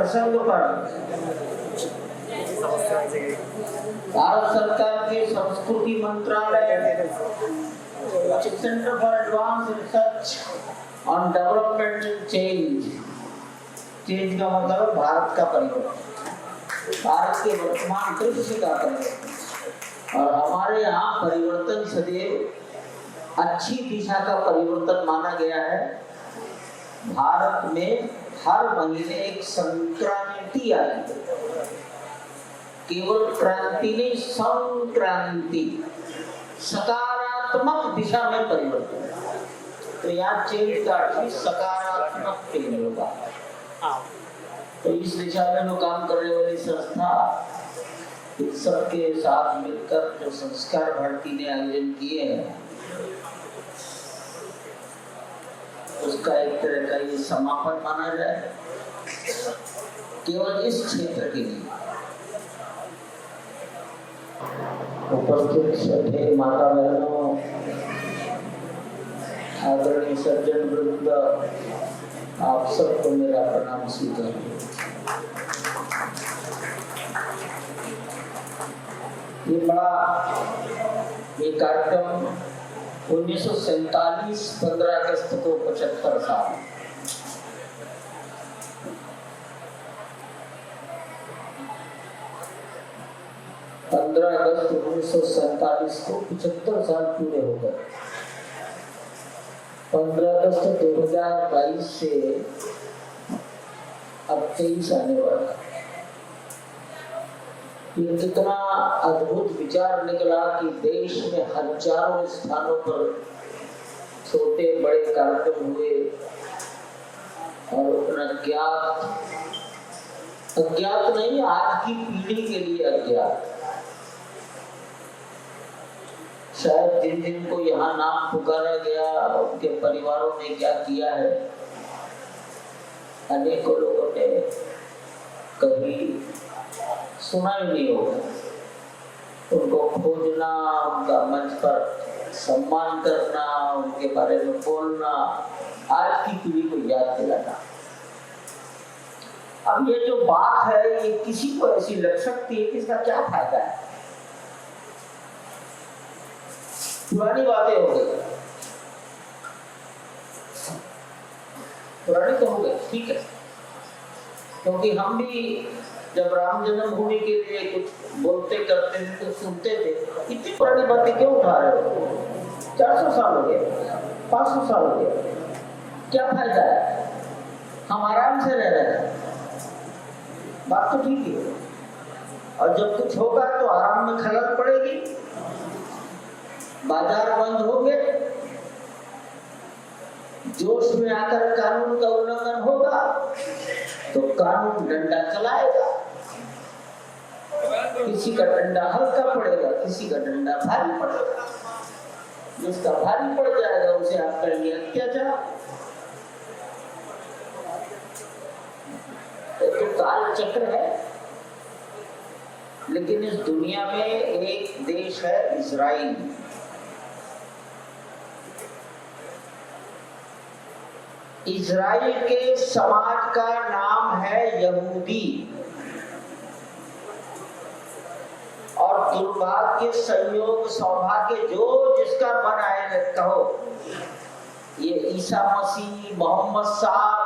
प्रसंग पर भारत सरकार के संस्कृति मंत्रालय centre for advance research on development and change, change का मतलब भारत का परिवर्तन, भारत के वर्तमान दृश्य का परिवर्तन। और हमारे यहाँ परिवर्तन सदैव अच्छी दिशा का परिवर्तन माना गया है। भारत में हर महीने एक संक्रांति आती है, केवल क्रांति नहीं, संक्रांति, सकारात्मक दिशा में परिवर्तन। तो यहाँ चेंज का अर्थ सकारात्मक चेंज होगा। तो इस दिशा में जो काम करने वाली संस्था इस सबके साथ मिलकर जो संस्कार भारती ने आयोजन किए हैं, उसका एक तरह का ये समापन माना जाए केवल इस क्षेत्र के लिए। उपस्थित सभी माता बहनों, आदरणीय सज्जन वृंद, आप सबको मेरा प्रणाम स्वीकार। ये कार्यक्रम 1947 15 अगस्त को 75 साल, अगस्त 1947 को 75 साल पूरे हो गए। 15 अगस्त 2022 से अब 23 आने वाला। ये कितना अद्भुत विचार निकला कि देश में हजारों स्थानों पर छोटे बड़े कार्यक्रम हुए और अज्ञात नहीं, आज की पीढ़ी के लिए अज्ञात। शायद जिन जिन को यहाँ नाम पुकारा गया, उनके परिवारों ने क्या किया है, अनेकों लोगों ने कभी सुना ही नहीं होगा। उनको खोजना, उनका मंच पर सम्मान करना, उनके बारे में बोलना, आज की पीढ़ी को याद दिलाना। अब ये जो बात है, ये किसी को ऐसी लग सकती है कि इसका क्या फायदा है, पुरानी बातें हो गई, पुरानी तो हो गई, ठीक है। क्योंकि हम भी जब राम जन्मभूमि के लिए कुछ बोलते करते थे तो सुनते थे, इतनी पुरानी बातें क्यों उठा रहे हो, 400 साल हो गए, 500 साल हो गए, क्या फायदा है, हम आराम से रह रहे हैं। बात तो ठीक है, और जब कुछ होगा तो आराम में खलल पड़ेगी, बाजार बंद होंगे, जोश में आकर कानून का उल्लंघन होगा तो कानून डंडा चलाएगा। किसी का डंडा हल्का पड़ेगा, किसी का डंडा भारी पड़ेगा। जिसका भारी पड़ जाएगा उसे आप करेंगे अत्याचार। तो काल चक्र है। लेकिन इस दुनिया में एक देश है इजराइल। इजराइल के समाज का नाम है यहूदी। और दुर्भाग्य, संयोग, सौभाग्य, जो जिसका मन आए कहो, ये ईसा मसीह, मोहम्मद साहब,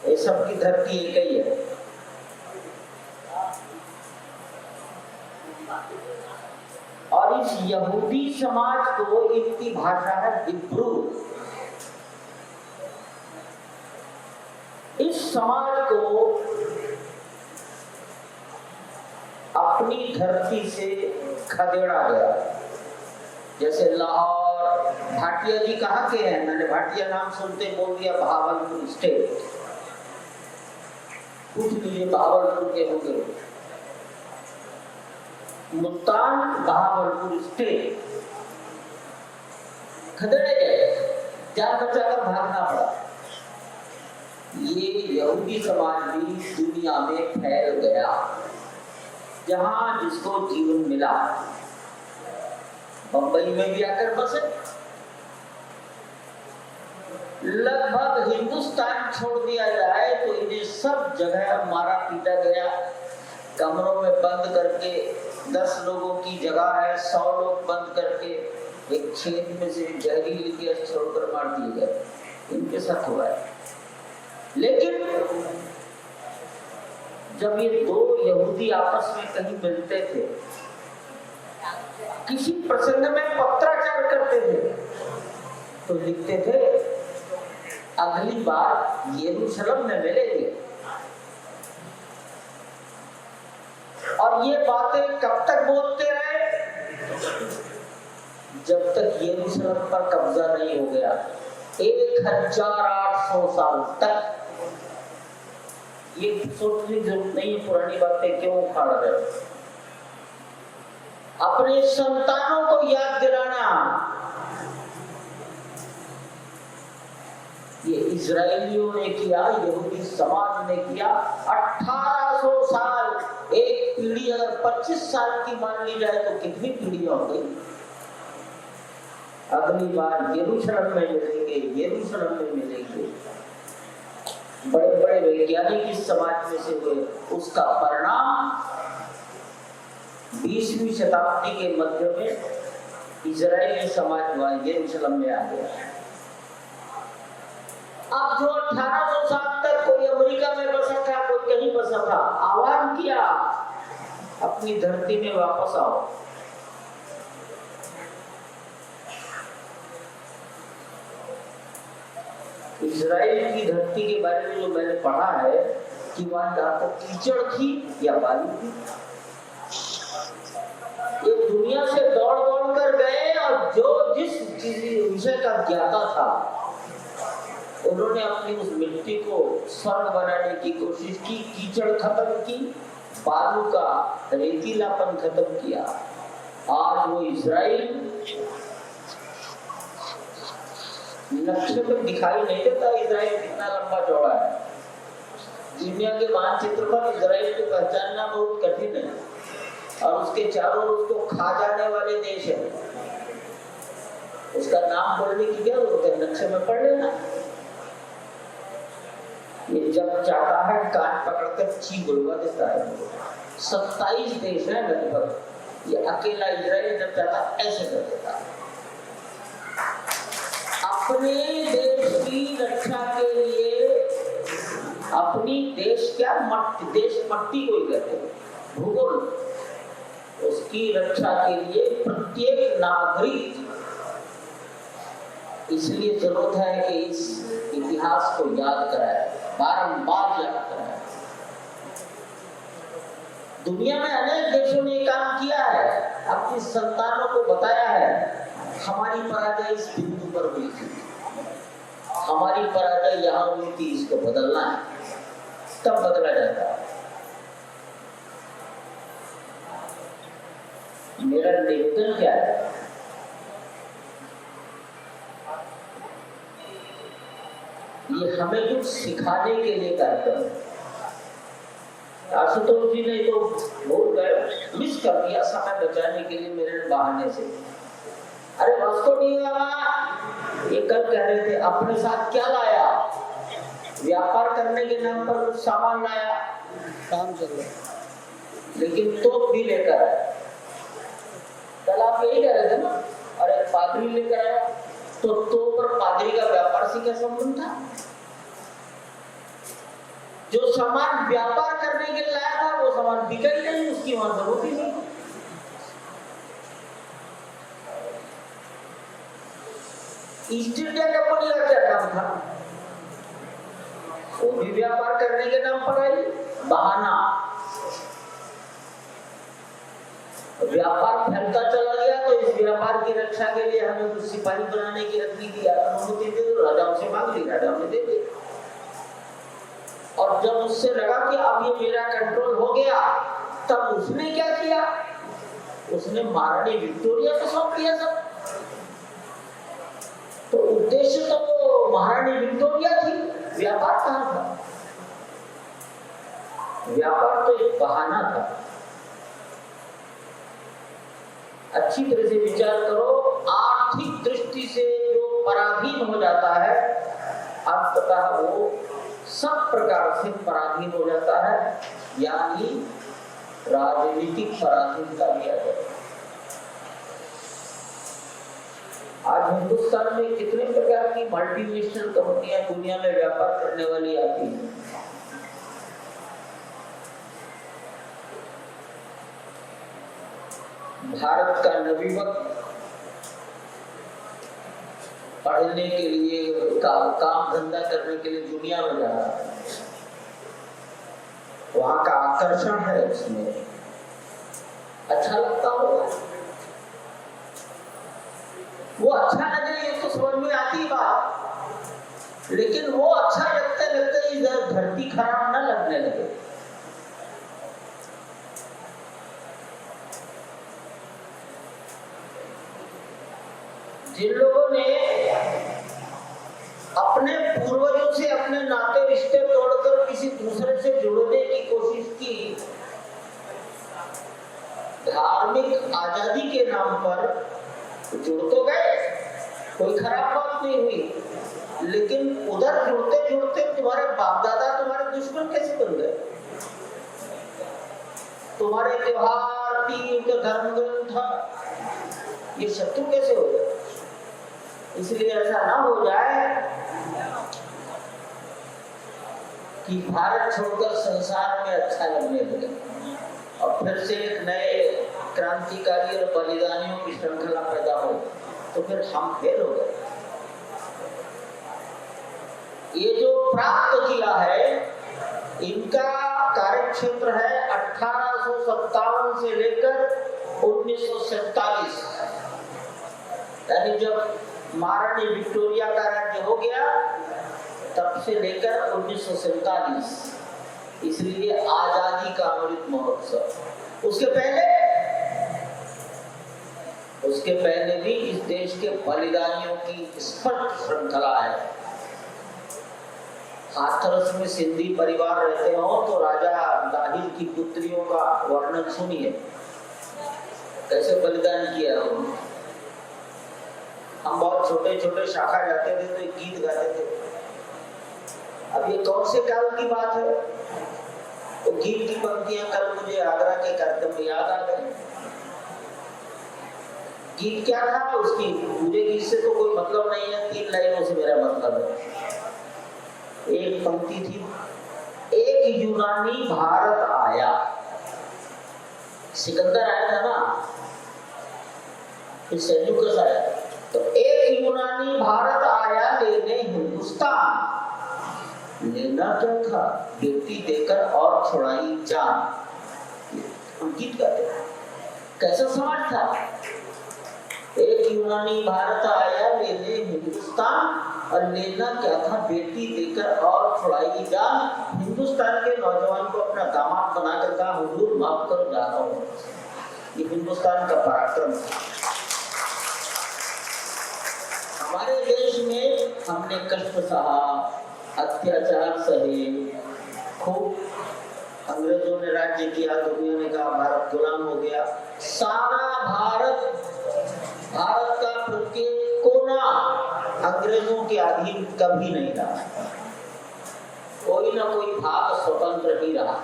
ये सब की धरती एक ही है। और इस यहूदी समाज को, इनकी भाषा है हिब्रू। इस समाज को अपनी धरती से खदेड़ा गया। जैसे लाहौर, भाटिया जी कहाँ के हैं? मैंने भाटिया नाम सुनते बोल दिया भावलपुर स्टेट। पूछ लीजिए भावलपुर के होंगे। मुल्तान भावलपुर स्टेट खदेड़े गए, जान बचाकर भागना पड़ा। ये यहूदी समाज भी दुनिया में फैल गया, जहां जिसको जीवन मिला। बंबई में भी आकर बसे, लगभग हिंदुस्तान छोड़ दिया जाए तो इन्हें सब जगह मारा पीटा गया, कमरों में बंद करके 10 लोगों की जगह है 100 लोग बंद करके एक छेद में से जहरीली गैस छोड़कर मार दिए गए। इनके साथ हुआ है। लेकिन जब ये दो यहूदी आपस में कहीं मिलते थे, किसी प्रसंग में पत्राचार करते थे, तो लिखते थे अगली बार यरूशलेम में मिलेंगे। और ये बातें कब तक बोलते रहे? जब तक यरूशलेम पर कब्जा नहीं हो गया। 1800 साल तक। ये सोचने की जरूरत नहीं है पुरानी बातें क्यों उखाड़ रहे हो। अपने संतानों को याद दिलाना, ये इजरायलियों ने किया, यहूदी समाज ने किया। 1800 साल, एक पीढ़ी अगर 25 साल की मान ली जाए तो कितनी पीढ़ियां हो गई। अगली बार यरूशलेम में मिलेंगे, यरूशलेम में मिलेंगे। बड़े बड़े वैज्ञानिक इस समाज में से हुए, उसका परिणाम 20वीं शताब्दी के मध्य में इजरायली समाज यरूशलेम में आ गया। अब जो 1800 साल तक कोई अमेरिका में बसा था, कोई कहीं बसा था, आह्वान किया अपनी धरती में वापस आओ। इजराइल की धरती के बारे में जो मैंने पढ़ा है कि वहां जाकर कीचड़ थी या बालू थी। ये दुनिया से दौड़ दौड़ कर गए और जो जिस विषय का ज्ञाता था उन्होंने अपनी उस मिट्टी को स्वर्ग बनाने की कोशिश की, कीचड़ खत्म की, बालू का रेतीलापन खत्म किया। आज वो इजराइल नक्शे में दिखाई नहीं देता। इजराइल कितना लंबा चौड़ा है। दुनिया के मानचित्र पर इजराइल को पहचानना बहुत कठिन है और उसके चारों ओर उसको खा जाने वाले देश है। उसका नाम बोलने की क्या जरूरत है, नक्शे में पढ़ लेना। ये जब चाहता है कान पकड़कर ची बुलवा देता है। 27 देश है लगभग, ये अकेला इजराइल जब चाहता ऐसे कर देता है। अपने देश की रक्षा के लिए, अपनी देश क्या देश मट्टी को ही कहते हैं, भूगोल, उसकी रक्षा के लिए प्रत्येक नागरिक, इसलिए जरूरत है कि इस इतिहास को याद कराए, बारंबार याद कराए। दुनिया में अनेक देशों ने काम किया है, अपनी संतानों को बताया है हमारी पराजय इस बिंदु पर हुई थी, हमारी पराजय यहाँ हुई थी, इसको बदलना है। तब बदला जाता है। मेरा निवेदन क्या है, ये हमें कुछ सिखाने के लिए कार्यक्रम है। आशुतोष जी ने तो भूल गए, मिस कर दिया समय बचाने के लिए मेरे बहाने से। अरे वास्तव नहीं हुआ। ये कल कह रहे थे अपने साथ क्या लाया, व्यापार करने के नाम पर कुछ सामान लाया, काम कर रहे, लेकिन तोप भी लेकर आया। कल आप यही कह रहे थे ना, अरे पादरी लेकर आया, तो तोप और पादरी का व्यापार से क्या संबंध था? जो सामान व्यापार करने के लिए लाया था वो सामान बिका ही नहीं, उसकी वहां जरूरत ही नहीं। ईस्ट इंडिया कंपनी का क्या काम था? वो भी व्यापार करने के नाम पर आई, बहाना। व्यापार फैलता चला गया तो इस व्यापार की रक्षा के लिए हमें कुछ सिपाही बनाने की रखी थी, अनुमति दे दो, राजाओं से मांग ली, राजाओं ने दे दी। और जब उससे लगा कि अब ये मेरा कंट्रोल हो गया, तब उसने क्या किया, उसने महारानी विक्टोरिया को सौंप दिया सब। तो उद्देश्य तो महारानी विक्टोरिया थी, व्यापार कहां था? व्यापार तो एक बहाना था। अच्छी तरह से विचार करो, आर्थिक दृष्टि से जो पराधीन हो जाता है अंततः वो सब प्रकार से पराधीन हो जाता है, यानी राजनीतिक पराधीनता भी आ जाती है। आज हिंदुस्तान में कितने प्रकार की मल्टीनेशनल कंपनियां दुनिया में व्यापार करने वाली आती हैं। भारत का नवयुवक पढ़ने के लिए काम धंधा करने के लिए दुनिया में जा रहा है, वहां का आकर्षण है, उसमें अच्छा लगता होगा। वो अच्छा लगे ये तो समझ में आती बात, लेकिन वो अच्छा लगते लगते इधर धरती खराब न लगने लगे। जिन लोगों ने अपने पूर्वजों से अपने नाते रिश्ते तोड़कर किसी दूसरे से जुड़ने की कोशिश की, धार्मिक आजादी के नाम पर जुड़ तो गए, कोई खराब बात नहीं हुई, लेकिन उधर जुड़ते जुड़ते तुम्हारे बाप दादा तुम्हारे दुश्मन कैसे बन गए? तुम्हारे त्योहार, तीर्थ, धर्म ग्रंथ ये शत्रु कैसे हो गए? इसलिए ऐसा ना हो जाए कि भारत छोड़कर संसार में अच्छा लगने लगे और फिर से एक नए क्रांतिकारी और बलिदानियों की श्रृंखला पैदा हो, तो फिर हम फेल हो गए। ये जो प्राप्त किया है, इनका कार्यक्षेत्र है 1857 से लेकर 1947, यानी जब महारानी विक्टोरिया का राज्य हो गया तब से लेकर 1947, इसलिए आजादी का अमृत महोत्सव। उसके पहले भी इस देश के बलिदानियों की स्पष्ट श्रृंखला है। हाथरस में सिंधी परिवार रहते हो तो राजा दाहिर की पुत्रियों का वर्णन सुनिए, कैसे बलिदान किया उन्होंने। हम बहुत छोटे छोटे शाखा जाते थे तो गीत गाते थे। अब ये कौन से काल की बात है? तो गीत की पंक्तियां कल मुझे आगरा के कार्यक्रम में याद आ गई। गीत क्या था उसकी, मुझे गीत से तो कोई मतलब नहीं है, 3 लाइनों से मेरा मतलब है। एक पंक्ति थी, एक यूनानी भारत आया। सिकंदर आया था ना, फिर सेल्यूकस आया, तो एक यूनानी भारत आया लेने हिंदुस्तान, लेना क्या था बेटी देकर और छुड़ाई जान। हम गीत गाते हैं, कैसा समाज था? एक यूनानी भारत आया लेने हिंदुस्तान और लेना क्या था बेटी देकर और छुड़ाई जान। हिंदुस्तान के नौजवान को अपना दामाद बनाकर कहा, हुजूर माफ कर जा रहा हूं। ये हिंदुस्तान का पराक्रम था। हमारे देश में हमने कष्ट सहा, अत्याचार सहे, खूब अंग्रेजों ने राज्य किया, दुनिया ने कहा भारत गुलाम हो गया। सारा भारत का प्रत्येक कोना अंग्रेजों के अधीन कभी नहीं रहा, कोई ना कोई भाग स्वतंत्र ही रहा,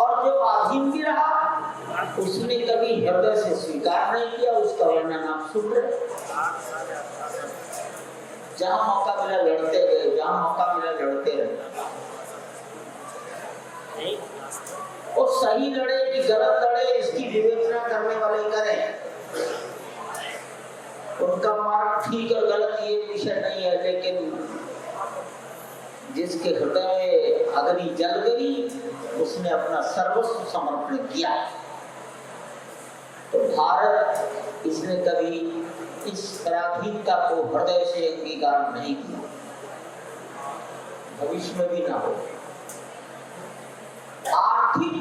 और जो अधीन भी रहा उसने कभी हृदय से स्वीकार नहीं किया। उसका वर्णन आप सुन रहे, जहां मौका मिला लड़ते गए, जहां मौका मिला लड़ते रहे। और सही लड़े कि गलत लड़े इसकी विवेचना करने वाले करें, उनका मार्ग ठीक और गलत ये विषय नहीं है, लेकिन जिसके हृदय में अग्नि जल गई उसने अपना सर्वस्व समर्पण किया। तो भारत इसने कभी इस पराधीनता को हृदय से अंगीकार नहीं किया, भविष्य में भी ना हो। आर्थिक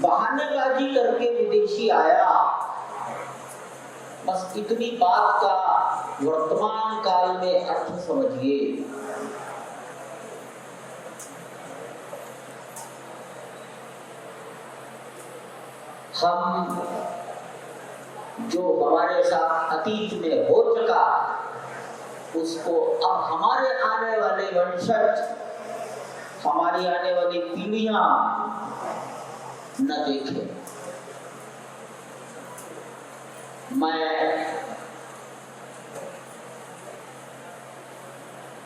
बहानेबाजी करके विदेशी आया, बस इतनी बात का वर्तमान काल में अर्थ समझिए। हम जो हमारे साथ अतीत में हो चुका उसको अब हमारे आने वाले वंशज, हमारी आने वाली पीढ़ियां न देखें। मैं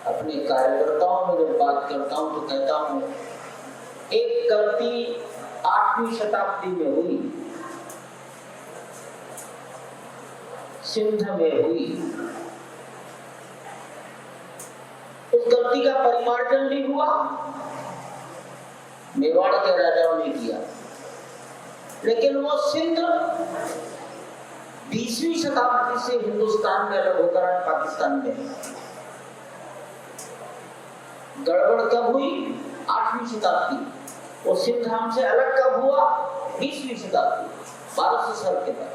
अपने कार्यकर्ताओं में जब बात करता हूं तो कहता हूं, एक गलती 8वीं शताब्दी में हुई, सिंध में हुई। उस गलती का परिमार्जन भी हुआ, मेवाड़ के राजाओं ने किया, लेकिन वो सिंध 20वीं शताब्दी से हिंदुस्तान में अलग होकर पाकिस्तान में। गड़बड़ कब हुई? 8वीं शताब्दी। वो सिंध हमसे अलग कब हुआ? 20वीं शताब्दी, 1200 साल के बाद।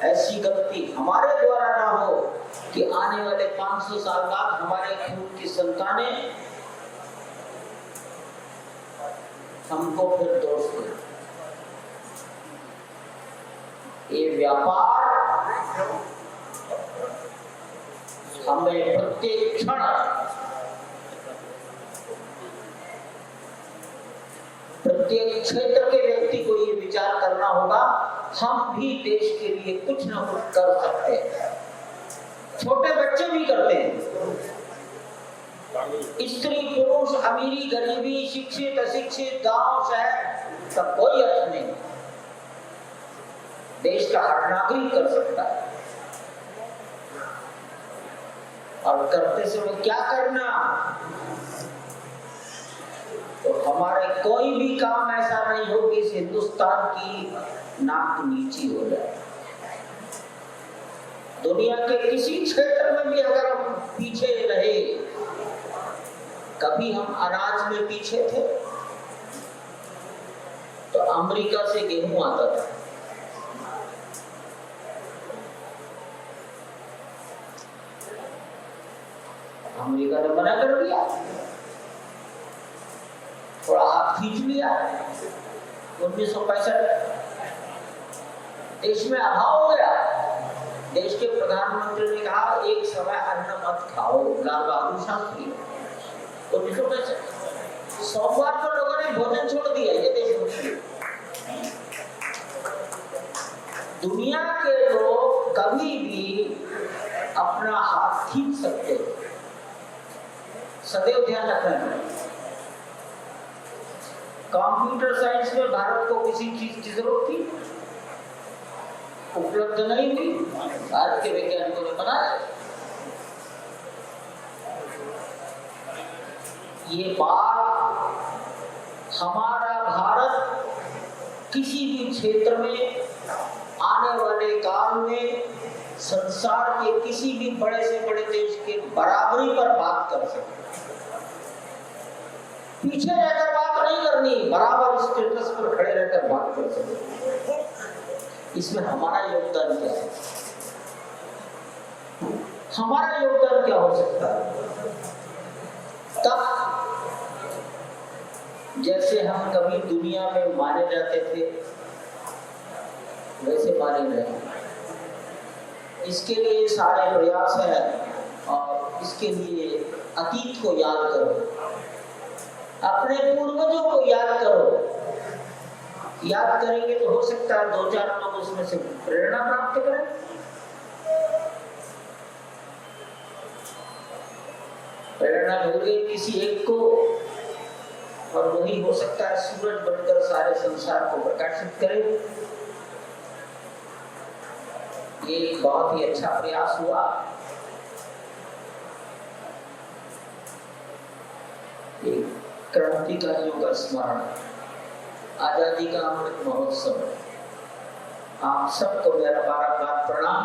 ऐसी गलती हमारे द्वारा ना हो कि आने वाले 500 साल बाद हमारे खून की संतानें हमको फिर दोष दें। ये व्यापार हमें प्रत्येक क्षण, प्रत्येक क्षेत्र के व्यक्ति को ये विचार करना होगा, हम भी देश के लिए कुछ ना कुछ कर सकते हैं। छोटे बच्चे भी करते हैं। स्त्री पुरुष, अमीरी गरीबी, शिक्षित अशिक्षित, गांव शहर, सब कोई अर्थ नहीं। देश का हर नागरिक कर सकता है। और करते समय क्या करना? तो हमारे कोई भी काम ऐसा नहीं हो कि इस हिंदुस्तान की नाक नीची हो जाए। दुनिया के किसी क्षेत्र में भी अगर हम पीछे रहे, कभी हम अनाज में पीछे थे तो अमेरिका से गेहूं आता था। अमेरिका ने मना कर दिया, थोड़ा हाथ खींच लिया। 1965 देश में अभाव हो गया। देश के प्रधानमंत्री ने कहा, एक समय अन्न मत खाओ, लाल बहादुर शास्त्री। 1965 सोमवार को लोगों ने भोजन छोड़ दिया। ये देश मुश्किल। दुनिया के लोग कभी भी अपना हाथ खींच सकते हैं, सदैव ध्यान रखना। कंप्यूटर साइंस में भारत को किसी चीज की जरूरत थी? उपलब्ध नहीं हुई, भारत के वैज्ञानिकों ने बनाया। ये बात, हमारा भारत किसी भी क्षेत्र में आने वाले काल में संसार के किसी भी बड़े से बड़े देश के बराबरी पर बात कर सकते। पीछे रहकर बात नहीं करनी, बराबर स्टेटस पर खड़े रहकर बात कर सकते। इसमें हमारा योगदान क्या है? हमारा योगदान क्या हो सकता है? तब जैसे हम कभी दुनिया में माने जाते थे, वैसे माने नहीं। इसके लिए सारे प्रयास है, और इसके लिए अतीत को याद करो, अपने पूर्वजों को याद करो। याद करेंगे तो हो सकता है 2-4 लोग उसमें से प्रेरणा प्राप्त करें। प्रेरणा मिल गई किसी एक को, और वही हो सकता है सूरज बनकर सारे संसार को प्रकाशित करे। ये एक बहुत ही अच्छा प्रयास हुआ। एक क्रांतिकारियों का स्मरण, आजादी का अमृत महोत्सव। आप सबको मेरा बार-बार प्रणाम।